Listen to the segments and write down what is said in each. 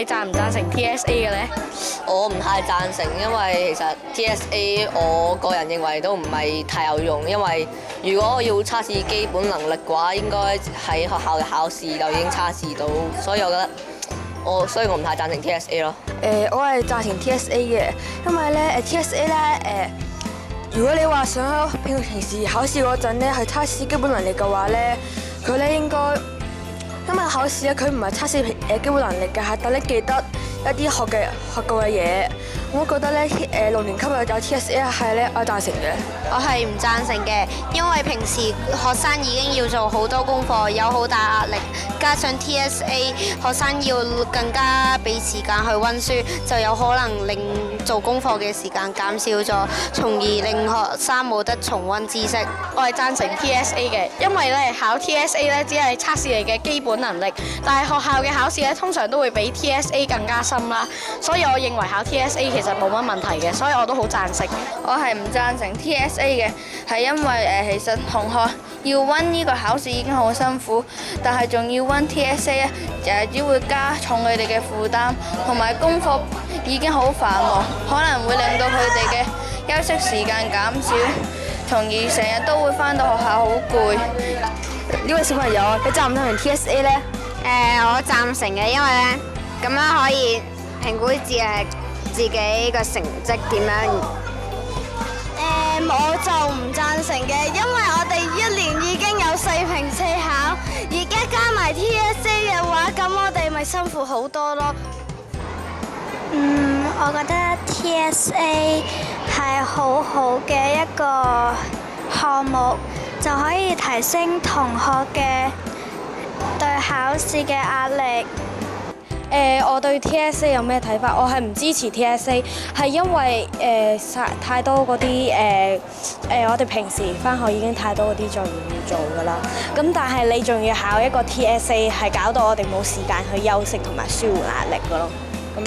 你贊唔贊成 TSA 嘅呢？我唔太贊成，因為其實 TSA 我個人認為都唔係太有用，因為如果要測試基本能力嘅話，應該喺學校嘅考試就已經測試到，所以我覺得所以我唔太贊成 TSA 咯。我係贊成 TSA 嘅，因為咧TSA 咧如果你話想喺平時考試嗰陣咧係測試基本能力嘅話咧，佢咧應該因為考試咧佢唔係測試基本能力嘅，係等你記得一啲學過嘅嘢。我覺得咧6年級有 TSA 係咧我贊成嘅。我係唔贊成嘅，因為平時學生已經要做好多功課，有好大壓力，加上 TSA 學生要更加俾時間去温書，就有可能令做功課嘅時間減少咗，從而令學生冇得重温知識。我係贊成 TSA 嘅，因為咧考 TSA 咧只係測試你嘅基本能力，但係學校嘅考試咧通常都會比 TSA 更加深啦，所以我認為考 TSA 其實冇乜問題嘅，所以我都好贊成。我係唔贊成 TSA 嘅，係因為其實同學要温呢個考試已經好辛苦，但係仲要温 TSA 咧，只會加重佢哋嘅負擔，同埋功課已經好繁忙，可能會令到佢哋嘅休息時間減少，從而成日都會返到學校好攰。呢位小朋友啊，你贊唔贊成 TSA 呢？我贊成嘅，因為咧咁樣可以評估自己個成績點樣。我就唔贊成嘅，因為我哋1年已經有4評4考，而家加埋 TSA 嘅話，咁我哋咪辛苦好多咯。我覺得 TSA 係好好嘅一個項目，就可以提升同學嘅對考試嘅壓力。我對 TSA 有咩睇法？我係唔支持 TSA， 係因為太多嗰啲我哋平時返學已經太多嗰啲作業要做㗎啦。咁但係你仲要考一個 TSA， 係搞到我哋冇時間去休息同埋舒緩壓力㗎咯。咁樣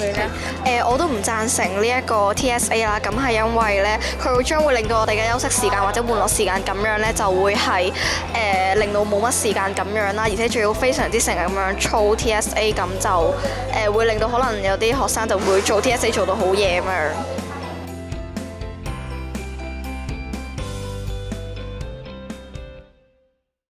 咧？我都唔贊成呢一個 TSA 啦，咁係因為咧，佢將會令到我哋嘅休息時間或者玩樂時間咁樣咧，就會係令到冇乜時間咁樣啦，而且仲要非常之成日咁樣操 TSA，咁就會令到可能有啲學生就會做 TSA 做到好夜咁樣。